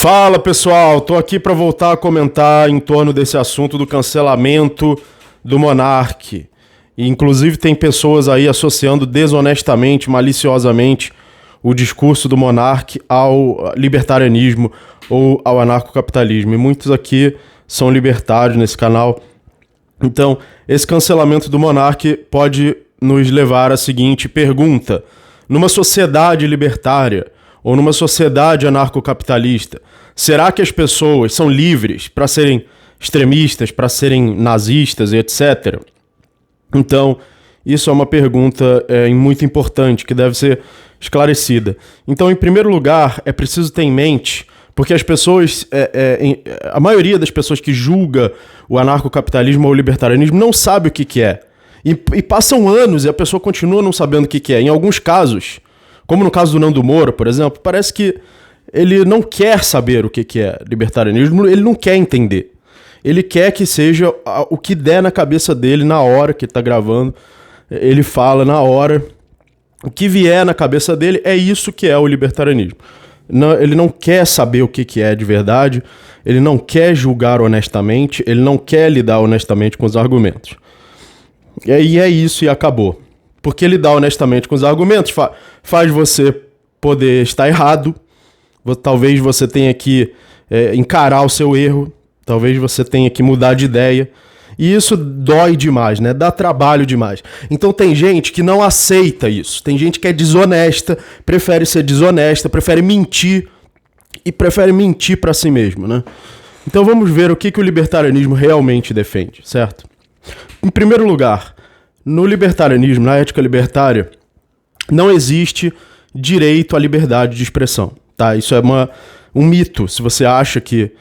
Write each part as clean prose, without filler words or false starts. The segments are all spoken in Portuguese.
Fala pessoal, tô aqui para voltar a comentar em torno desse assunto do cancelamento do Monark. E, inclusive tem pessoas aí associando desonestamente, maliciosamente o discurso do Monark ao libertarianismo ou ao anarcocapitalismo. E muitos aqui são libertários nesse canal. Então, esse cancelamento do Monark pode nos levar à seguinte pergunta: numa sociedade libertária ou numa sociedade anarcocapitalista, será que as pessoas são livres para serem extremistas, para serem nazistas e etc? Então, isso é uma pergunta muito importante que deve ser esclarecida. Então, em primeiro lugar, é preciso ter em mente, porque as pessoas, a maioria das pessoas que julga o anarcocapitalismo ou o libertarianismo não sabe o que é. E passam anos e a pessoa continua não sabendo o que é. Em alguns casos, como no caso do Nando Moura, por exemplo, parece que ele não quer saber o que é libertarianismo, ele não quer entender. Ele quer que seja o que der na cabeça dele na hora que ele está gravando. Ele fala na hora. O que vier na cabeça dele é isso que é o libertarianismo. Não, ele não quer saber o que é de verdade, ele não quer julgar honestamente, ele não quer lidar honestamente com os argumentos. E aí é isso e acabou. Porque lidar honestamente com os argumentos faz você poder estar errado. Talvez você tenha que encarar o seu erro. Talvez você tenha que mudar de ideia. E isso dói demais, né? Dá trabalho demais. Então tem gente que não aceita isso. Tem gente que é desonesta, prefere ser desonesta, prefere mentir e prefere mentir para si mesmo, né? Então vamos ver o que o libertarianismo realmente defende, certo? Em primeiro lugar, no libertarianismo, na ética libertária, não existe direito à liberdade de expressão, tá? Isso é um mito. Se você acha que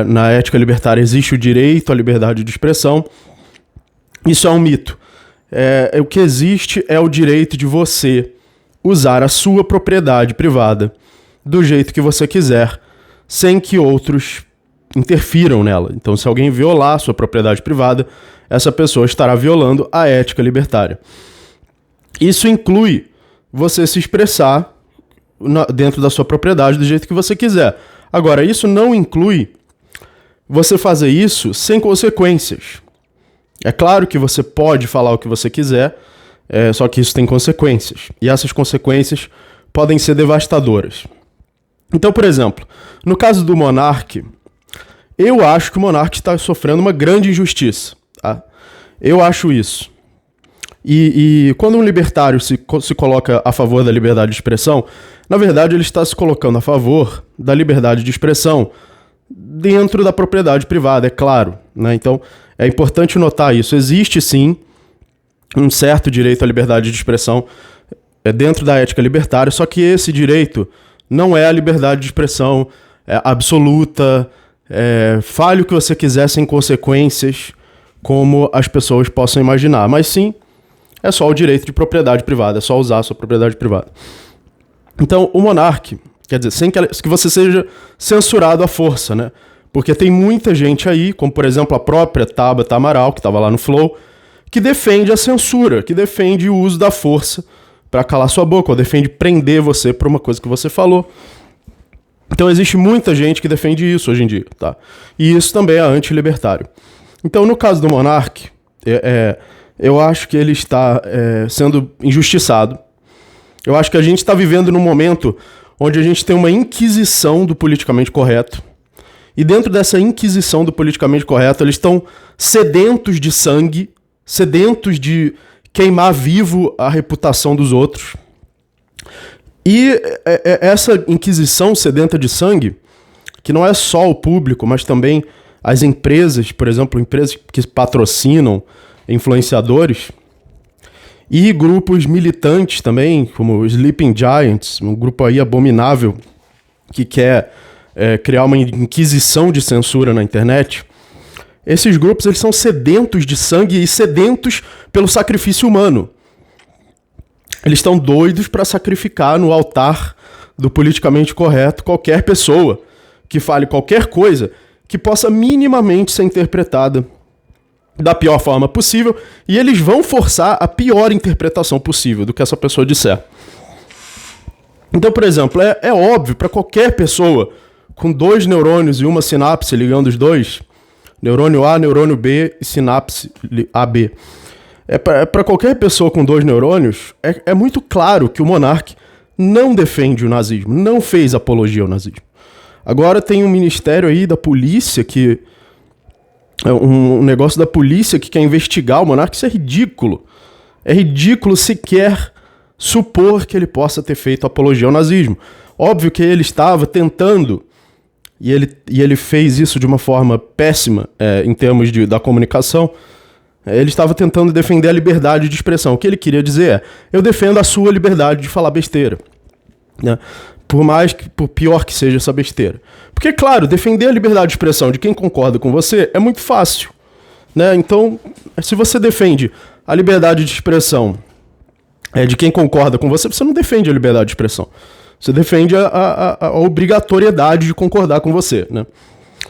na ética libertária existe o direito à liberdade de expressão, isso é um mito. O que existe é o direito de você usar a sua propriedade privada do jeito que você quiser, sem que outros interfiram nela. Então, se alguém violar a sua propriedade privada, essa pessoa estará violando a ética libertária. Isso inclui você se expressar dentro da sua propriedade do jeito que você quiser. Agora, isso não inclui você fazer isso sem consequências. É claro que você pode falar o que você quiser, só que isso tem consequências. E essas consequências podem ser devastadoras. Então, por exemplo, no caso do Monark, eu acho que o Monark está sofrendo uma grande injustiça. Tá? Eu acho isso. E quando um libertário se coloca a favor da liberdade de expressão, na verdade ele está se colocando a favor da liberdade de expressão dentro da propriedade privada, é claro, né? Então é importante notar isso. Existe sim um certo direito à liberdade de expressão dentro da ética libertária, só que esse direito não é a liberdade de expressão absoluta, fale o que você quiser sem consequências, como as pessoas possam imaginar, mas sim, é só o direito de propriedade privada, é só usar a sua propriedade privada. Então, o Monark, quer dizer, sem que você seja censurado à força, né? Porque tem muita gente aí, como por exemplo a própria Tabata Amaral, que estava lá no Flow, que defende a censura, que defende o uso da força para calar sua boca, ou defende prender você por uma coisa que você falou. Então existe muita gente que defende isso hoje em dia, tá? E isso também é anti-libertário. Então, no caso do Monark, eu acho que ele está sendo injustiçado. Eu acho que a gente está vivendo num momento onde a gente tem uma inquisição do politicamente correto. E dentro dessa inquisição do politicamente correto, eles estão sedentos de sangue, sedentos de queimar vivo a reputação dos outros. E essa inquisição sedenta de sangue, que não é só o público, mas também as empresas, por exemplo, empresas que patrocinam influenciadores, e grupos militantes também, como o Sleeping Giants, um grupo aí abominável que quer criar uma inquisição de censura na internet. Esses grupos, eles são sedentos de sangue e sedentos pelo sacrifício humano. Eles estão doidos para sacrificar no altar do politicamente correto qualquer pessoa que fale qualquer coisa que possa minimamente ser interpretada da pior forma possível, e eles vão forçar a pior interpretação possível do que essa pessoa disser. Então, por exemplo, é óbvio para qualquer pessoa com 2 neurônios e uma sinapse ligando os dois, neurônio A, neurônio B e sinapse AB. Para qualquer pessoa com 2 neurônios, é muito claro que o Monark não defende o nazismo, não fez apologia ao nazismo. Agora tem um ministério aí da polícia que... um negócio da polícia que quer investigar o Monark. Isso é ridículo. É ridículo sequer supor que ele possa ter feito apologia ao nazismo. Óbvio que ele estava tentando, e ele fez isso de uma forma péssima em termos da comunicação. Ele estava tentando defender a liberdade de expressão. O que ele queria dizer é: eu defendo a sua liberdade de falar besteira, né? Por pior que seja essa besteira. Porque, claro, defender a liberdade de expressão de quem concorda com você é muito fácil, né? Então, se você defende a liberdade de expressão de quem concorda com você, você não defende a liberdade de expressão. Você defende a obrigatoriedade de concordar com você, né?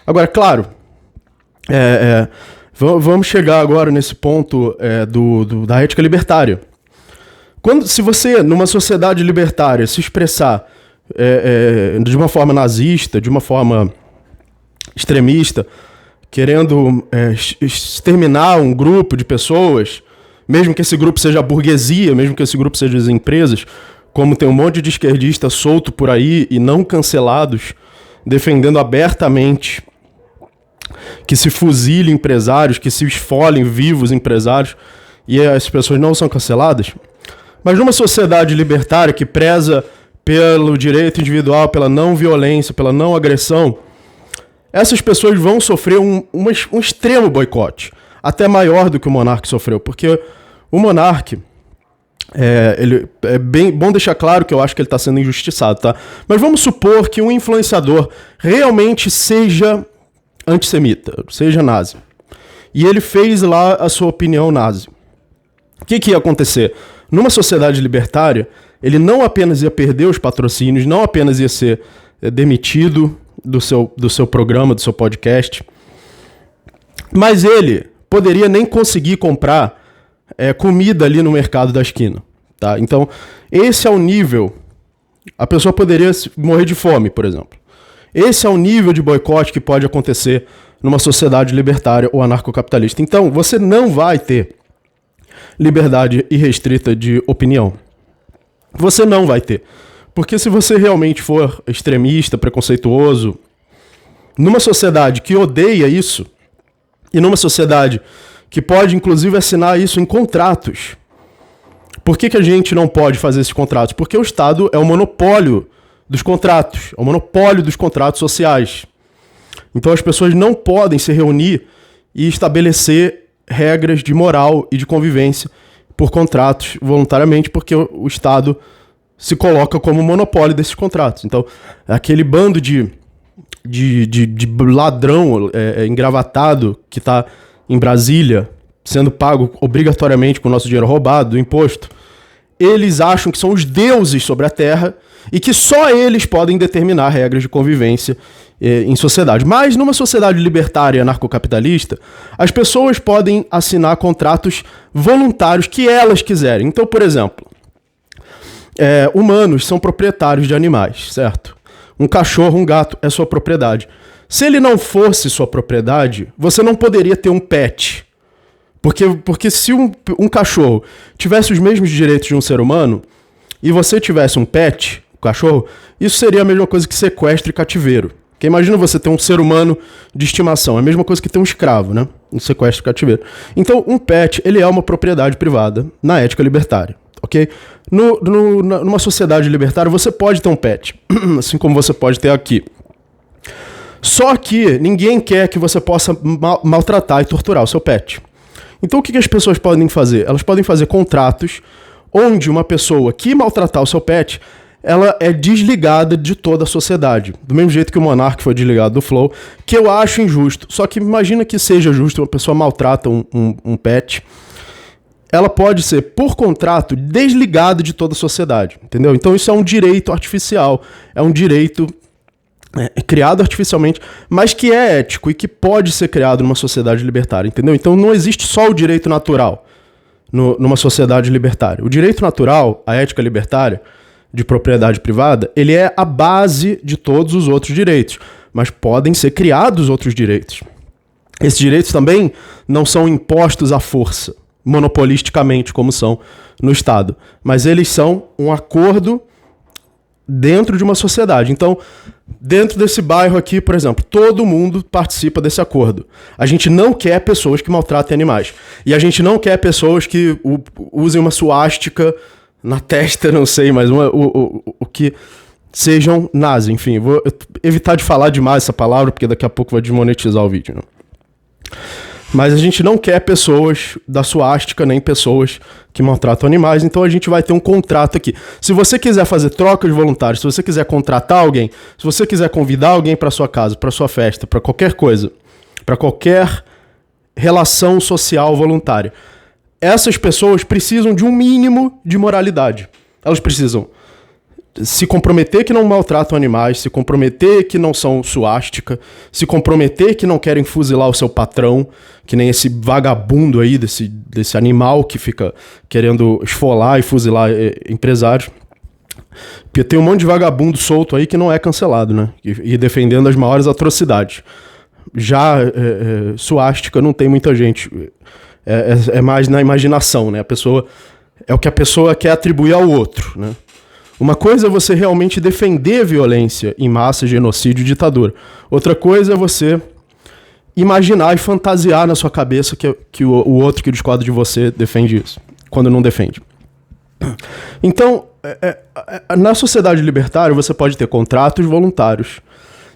Agora, claro, vamos chegar agora nesse ponto da ética libertária. Se você, numa sociedade libertária, se expressar de uma forma nazista, de uma forma extremista, querendo exterminar um grupo de pessoas, mesmo que esse grupo seja a burguesia, mesmo que esse grupo seja as empresas, como tem um monte de esquerdistas solto por aí e não cancelados, defendendo abertamente que se fuzile empresários, que se esfolem vivos empresários, e as pessoas não são canceladas. Mas numa sociedade libertária que preza pelo direito individual, pela não violência, pela não agressão, essas pessoas vão sofrer um extremo boicote, até maior do que o Monark sofreu, porque o Monark, é bem bom deixar claro que eu acho que ele está sendo injustiçado, tá? Mas vamos supor que um influenciador realmente seja antissemita, seja nazi, e ele fez lá a sua opinião nazi. O que ia acontecer? Numa sociedade libertária, ele não apenas ia perder os patrocínios, não apenas ia ser demitido do seu programa, do seu podcast, mas ele poderia nem conseguir comprar comida ali no mercado da esquina, tá? Então, esse é o nível... A pessoa poderia morrer de fome, por exemplo. Esse é o nível de boicote que pode acontecer numa sociedade libertária ou anarcocapitalista. Então, você não vai ter liberdade irrestrita de opinião. Você não vai ter. Porque se você realmente for extremista, preconceituoso, numa sociedade que odeia isso, e numa sociedade que pode, inclusive, assinar isso em contratos. Por que a gente não pode fazer esses contratos? Porque o Estado é o monopólio dos contratos, é o monopólio dos contratos sociais. Então as pessoas não podem se reunir e estabelecer regras de moral e de convivência por contratos voluntariamente, porque o Estado se coloca como monopólio desses contratos. Então, aquele bando de ladrão engravatado que está em Brasília, sendo pago obrigatoriamente com o nosso dinheiro roubado, do imposto, eles acham que são os deuses sobre a terra e que só eles podem determinar regras de convivência em sociedade. Mas numa sociedade libertária anarcocapitalista, as pessoas podem assinar contratos voluntários que elas quiserem. Então, por exemplo, humanos são proprietários de animais, certo? Um cachorro, um gato é sua propriedade. Se ele não fosse sua propriedade, você não poderia ter um pet. Porque se um cachorro tivesse os mesmos direitos de um ser humano e você tivesse um pet, um cachorro, isso seria a mesma coisa que sequestro e cativeiro. Porque imagina você ter um ser humano de estimação, é a mesma coisa que ter um escravo, né? Um sequestro e cativeiro. Então, um pet, ele é uma propriedade privada na ética libertária, ok? Numa sociedade libertária, você pode ter um pet, assim como você pode ter aqui. Só que ninguém quer que você possa maltratar e torturar o seu pet. Então o que as pessoas podem fazer? Elas podem fazer contratos onde uma pessoa que maltratar o seu pet, ela é desligada de toda a sociedade. Do mesmo jeito que o Monark foi desligado do Flow, que eu acho injusto. Só que imagina que seja justo, uma pessoa maltrata um pet, ela pode ser, por contrato, desligada de toda a sociedade, entendeu? Então isso é um direito artificial, é um direito criado artificialmente, mas que é ético e que pode ser criado numa sociedade libertária, entendeu? Então não existe só o direito natural numa sociedade libertária. O direito natural, a ética libertária de propriedade privada, ele é a base de todos os outros direitos. mas podem ser criados outros direitos. Esses direitos também não são impostos à força, monopolisticamente, como são no Estado, mas eles são um acordo dentro de uma sociedade. Então, dentro desse bairro aqui, por exemplo, todo mundo participa desse acordo. A gente não quer pessoas que maltratem animais. E a gente não quer pessoas que usem uma suástica na testa, não sei, mas o que sejam nazi. Enfim, vou evitar de falar demais essa palavra, porque daqui a pouco vai desmonetizar o vídeo, né? Mas a gente não quer pessoas da suástica, nem pessoas que maltratam animais, então a gente vai ter um contrato aqui. Se você quiser fazer troca de voluntários, se você quiser contratar alguém, se você quiser convidar alguém para sua casa, para sua festa, para qualquer coisa, para qualquer relação social voluntária, essas pessoas precisam de um mínimo de moralidade. Elas precisam se comprometer que não maltratam animais, se comprometer que não são suástica, se comprometer que não querem fuzilar o seu patrão, que nem esse vagabundo aí, desse animal que fica querendo esfolar e fuzilar empresários. Porque tem um monte de vagabundo solto aí que não é cancelado, né? E defendendo as maiores atrocidades. Já suástica não tem muita gente. É mais na imaginação, né? É o que a pessoa quer atribuir ao outro, né? Uma coisa é você realmente defender violência em massa, genocídio e ditadura. Outra coisa é você imaginar e fantasiar na sua cabeça que o outro que discorda de você defende isso, quando não defende. Então, na sociedade libertária, você pode ter contratos voluntários.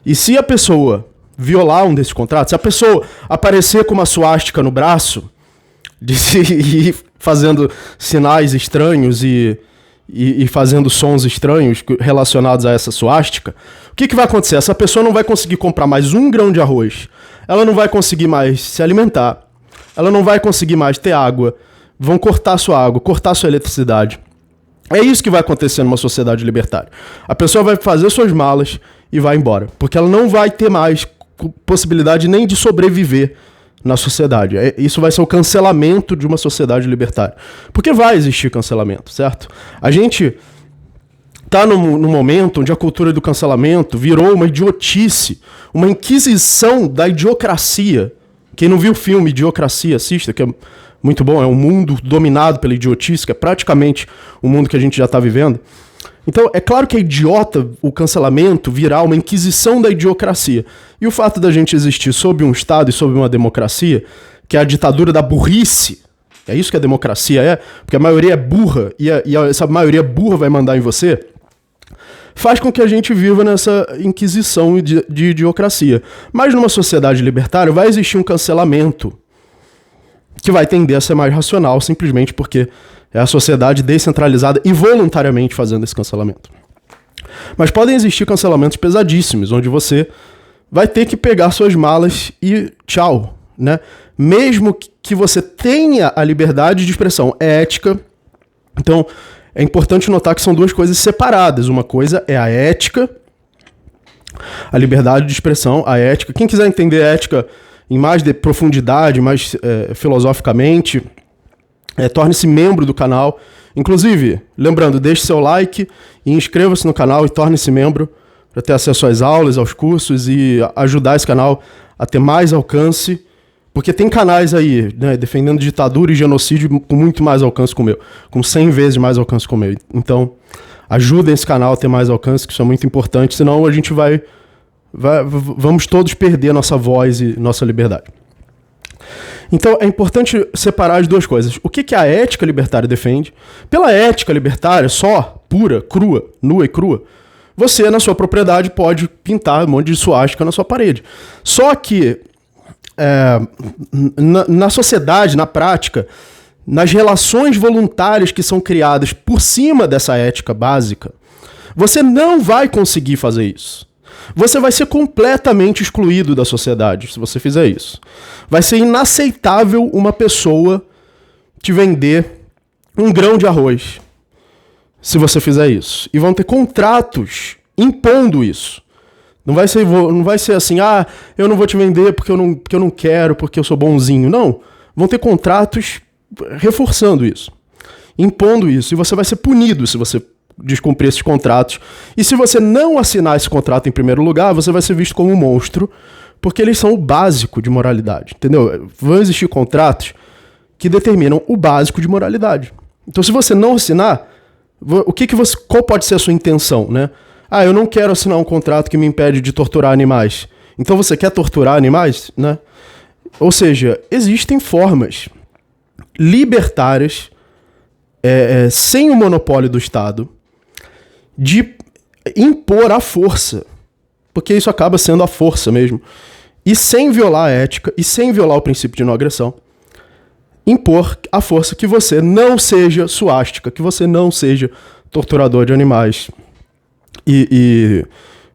E se a pessoa violar um desses contratos, se a pessoa aparecer com uma suástica no braço, e fazendo sinais estranhos e fazendo sons estranhos relacionados a essa suástica, o que vai acontecer? Essa pessoa não vai conseguir comprar mais um grão de arroz, ela não vai conseguir mais se alimentar, ela não vai conseguir mais ter água, vão cortar sua água, cortar sua eletricidade. É isso que vai acontecer numa sociedade libertária. A pessoa vai fazer suas malas e vai embora, porque ela não vai ter mais possibilidade nem de sobreviver na sociedade. Isso vai ser o cancelamento de uma sociedade libertária. Porque vai existir cancelamento, certo? A gente tá num momento onde a cultura do cancelamento virou uma idiotice, uma inquisição da idiocracia. Quem não viu o filme Idiocracia, assista, que é muito bom. É um mundo dominado pela idiotice, que é praticamente o mundo que a gente já está vivendo. Então, é claro que é idiota o cancelamento virar uma inquisição da idiocracia. E o fato da gente existir sob um Estado e sob uma democracia, que é a ditadura da burrice, é isso que a democracia porque a maioria é burra, e essa maioria burra vai mandar em você, faz com que a gente viva nessa inquisição de idiocracia. Mas numa sociedade libertária vai existir um cancelamento que vai tender a ser mais racional, simplesmente porque é a sociedade descentralizada e voluntariamente fazendo esse cancelamento. Mas podem existir cancelamentos pesadíssimos, onde você vai ter que pegar suas malas e tchau, né? Mesmo que você tenha a liberdade de expressão ética. Então, é importante notar que são duas coisas separadas. Uma coisa é a ética, a liberdade de expressão, a ética. Quem quiser entender a ética em mais de profundidade, mais filosoficamente, torne-se membro do canal. Inclusive, lembrando, deixe seu like e inscreva-se no canal e torne-se membro para ter acesso às aulas, aos cursos e ajudar esse canal a ter mais alcance, porque tem canais aí, né, defendendo ditadura e genocídio com muito mais alcance que o meu, com 100 vezes mais alcance que o meu. Então, ajudem esse canal a ter mais alcance, que isso é muito importante, senão a gente vamos todos perder nossa voz e nossa liberdade. Então, é importante separar as duas coisas. O que a ética libertária defende? Pela ética libertária, só, pura, crua, nua e crua, você, na sua propriedade, pode pintar um monte de suástica na sua parede. Só que, na sociedade, na prática, nas relações voluntárias que são criadas por cima dessa ética básica, você não vai conseguir fazer isso. Você vai ser completamente excluído da sociedade se você fizer isso. Vai ser inaceitável uma pessoa te vender um grão de arroz se você fizer isso. E vão ter contratos impondo isso. Não vai ser assim, eu não vou te vender porque eu não quero, porque eu sou bonzinho. Não. Vão ter contratos reforçando isso, impondo isso. E você vai ser punido se você descumprir esses contratos. E se você não assinar esse contrato em primeiro lugar, você vai ser visto como um monstro, porque eles são o básico de moralidade, entendeu? Vão existir contratos que determinam o básico de moralidade. Então, se você não assinar, qual pode ser a sua intenção, né? Eu não quero assinar um contrato que me impede de torturar animais. Então, você quer torturar animais, né? Ou seja, existem formas libertárias, sem o monopólio do Estado, de impor a força, porque isso acaba sendo a força mesmo, e sem violar a ética, e sem violar o princípio de não agressão, impor a força que você não seja suástica, que você não seja torturador de animais e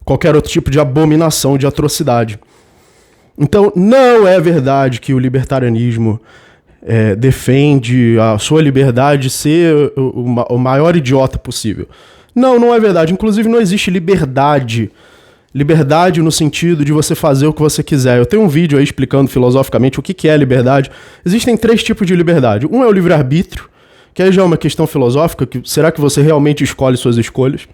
qualquer outro tipo de abominação, de atrocidade. Então, não é verdade que o libertarianismo defende a sua liberdade de ser o maior idiota possível. Não é verdade. Inclusive, não existe liberdade. Liberdade no sentido de você fazer o que você quiser. Eu tenho um vídeo aí explicando filosoficamente o que é liberdade. Existem 3 tipos de liberdade. Um é o livre-arbítrio, que aí já é uma questão filosófica, será que você realmente escolhe suas escolhas?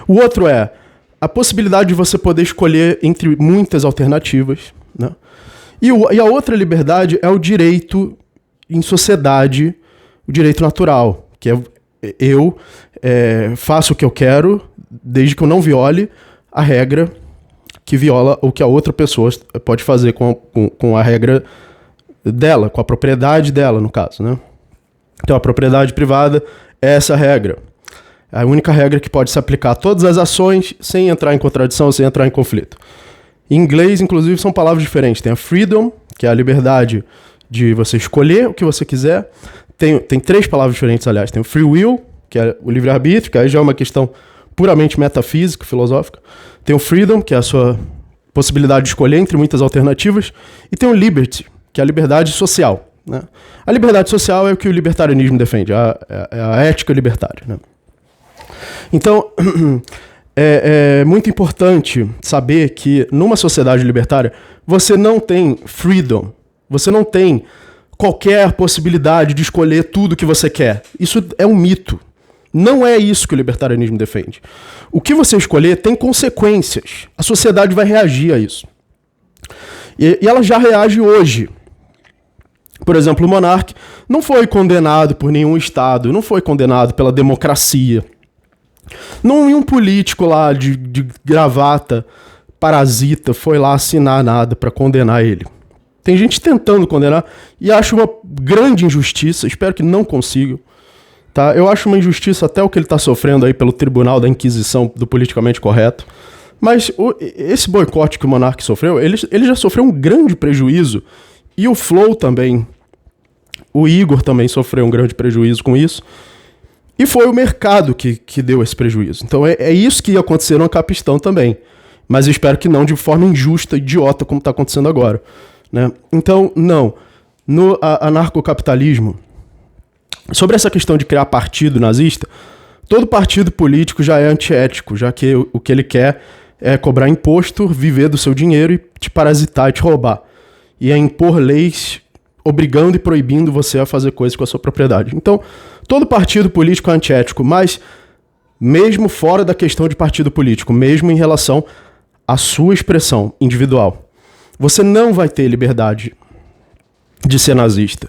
O outro é a possibilidade de você poder escolher entre muitas alternativas, né? E a outra liberdade é o direito em sociedade, o direito natural, que é eu faço o que eu quero, desde que eu não viole a regra que viola o que a outra pessoa pode fazer com a regra dela, com a propriedade dela, no caso, né? Então, a propriedade privada é essa regra. É a única regra que pode se aplicar a todas as ações sem entrar em contradição, sem entrar em conflito. Em inglês, inclusive, são palavras diferentes. Tem a freedom, que é a liberdade de você escolher o que você quiser. Tem 3 palavras diferentes, aliás. Tem o free will, que é o livre-arbítrio, que aí já é uma questão puramente metafísica, filosófica. Tem o freedom, que é a sua possibilidade de escolher entre muitas alternativas. E tem o liberty, que é a liberdade social, né? A liberdade social é o que o libertarianismo defende, a ética libertária, né? Então, é muito importante saber que numa sociedade libertária você não tem freedom, você não tem qualquer possibilidade de escolher tudo que você quer. Isso é um mito. Não é isso que o libertarianismo defende. O que você escolher tem consequências. A sociedade vai reagir a isso. E ela já reage hoje. Por exemplo, o monarca não foi condenado por nenhum Estado, não foi condenado pela democracia. Não um político lá de gravata, parasita, foi lá assinar nada para condenar ele. Tem gente tentando condenar e acho uma grande injustiça, espero que não consigam. Tá? Eu acho uma injustiça até o que ele está sofrendo aí pelo Tribunal da Inquisição do politicamente correto. Mas esse boicote que o monarca sofreu, ele já sofreu um grande prejuízo. E o Flow também. O Igor também sofreu um grande prejuízo com isso. E foi o mercado que deu esse prejuízo. Então é isso que ia acontecer no Ancapistão também. Mas eu espero que não de forma injusta, idiota, como está acontecendo agora. Né? Então, não. No anarcocapitalismo, sobre essa questão de criar partido nazista, todo partido político já é antiético, já que o que ele quer é cobrar imposto, viver do seu dinheiro e te parasitar e te roubar. E é impor leis obrigando e proibindo você a fazer coisas com a sua propriedade. Então, todo partido político é antiético, mas mesmo fora da questão de partido político, mesmo em relação à sua expressão individual, você não vai ter liberdade de ser nazista.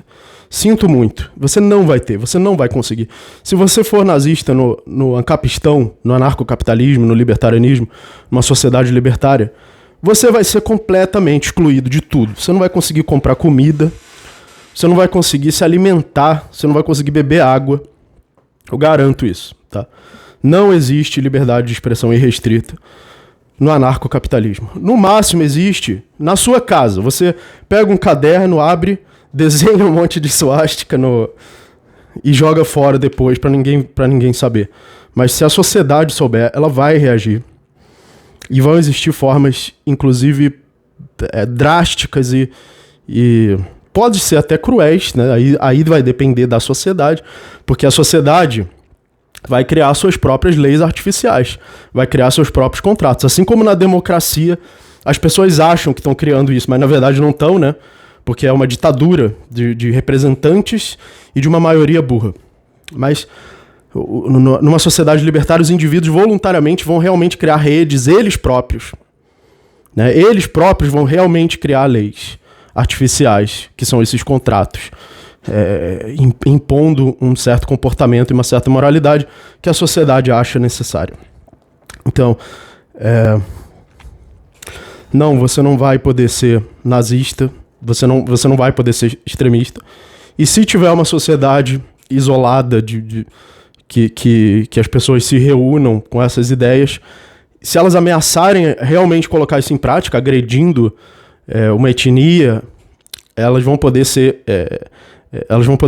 Sinto muito. Você não vai ter, você não vai conseguir. Se você for nazista no ancapistão, no anarcocapitalismo, no libertarianismo, numa sociedade libertária, você vai ser completamente excluído de tudo. Você não vai conseguir comprar comida, você não vai conseguir se alimentar, você não vai conseguir beber água. Eu garanto isso, tá? Não existe liberdade de expressão irrestrita no anarcocapitalismo. No máximo existe na sua casa. Você pega um caderno, abre, desenha um monte de suástica e joga fora depois pra ninguém saber. Mas se a sociedade souber, ela vai reagir. E vão existir formas, inclusive, drásticas e pode ser até cruéis, né? Aí vai depender da sociedade, porque a sociedade vai criar suas próprias leis artificiais, vai criar seus próprios contratos. Assim como na democracia, as pessoas acham que estão criando isso, mas na verdade não estão, né? Porque é uma ditadura de representantes e de uma maioria burra. Mas numa sociedade libertária, os indivíduos voluntariamente vão realmente criar redes, eles próprios. Né? Eles próprios vão realmente criar leis artificiais, que são esses contratos, impondo um certo comportamento e uma certa moralidade que a sociedade acha necessário. Então, não, você não vai poder ser nazista, você não vai poder ser extremista. E se tiver uma sociedade isolada, que as pessoas se reúnam com essas ideias, se elas ameaçarem realmente colocar isso em prática, agredindo uma etnia, elas vão poder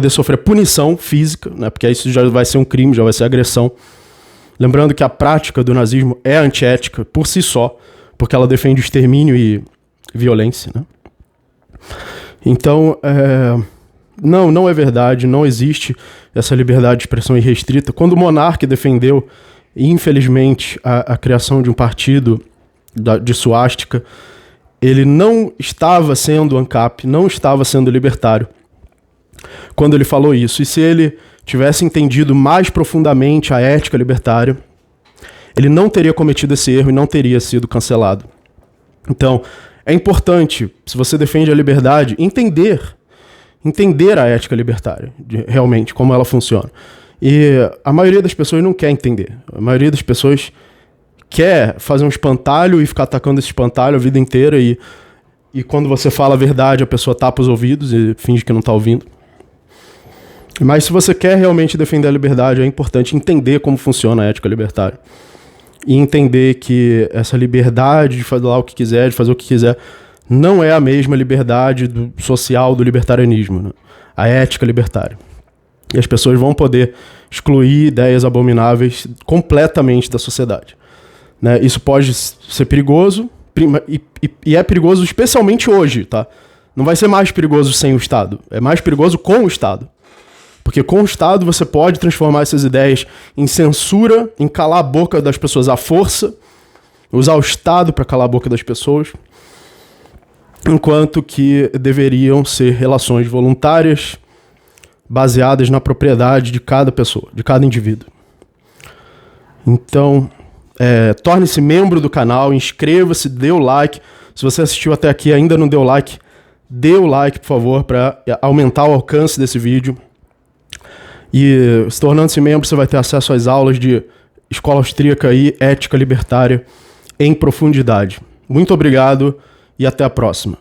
sofrer punição física, né, porque isso já vai ser um crime, já vai ser agressão. Lembrando que a prática do nazismo é antiética por si só, porque ela defende o extermínio e violência. Né? Então, não é verdade, não existe essa liberdade de expressão irrestrita. Quando o monarca defendeu, infelizmente, a criação de um partido de suástica, ele não estava sendo ANCAP, não estava sendo libertário quando ele falou isso. E se ele tivesse entendido mais profundamente a ética libertária, ele não teria cometido esse erro e não teria sido cancelado. Então, é importante, se você defende a liberdade, entender a ética libertária, realmente, como ela funciona. E a maioria das pessoas não quer entender. A maioria das pessoas quer fazer um espantalho e ficar atacando esse espantalho a vida inteira e quando você fala a verdade, a pessoa tapa os ouvidos e finge que não está ouvindo. Mas se você quer realmente defender a liberdade, é importante entender como funciona a ética libertária. E entender que essa liberdade de falar o que quiser, de fazer o que quiser, não é a mesma liberdade social do libertarianismo, né? A ética libertária. E as pessoas vão poder excluir ideias abomináveis completamente da sociedade. Né? Isso pode ser perigoso, e é perigoso especialmente hoje, tá? Não vai ser mais perigoso sem o Estado, é mais perigoso com o Estado. Porque com o Estado você pode transformar essas ideias em censura, em calar a boca das pessoas à força, usar o Estado para calar a boca das pessoas, enquanto que deveriam ser relações voluntárias, baseadas na propriedade de cada pessoa, de cada indivíduo. Então, torne-se membro do canal, inscreva-se, dê o like. Se você assistiu até aqui e ainda não deu like, dê o like, por favor, para aumentar o alcance desse vídeo. E se tornando-se membro, você vai ter acesso às aulas de escola austríaca e ética libertária em profundidade. Muito obrigado e até a próxima.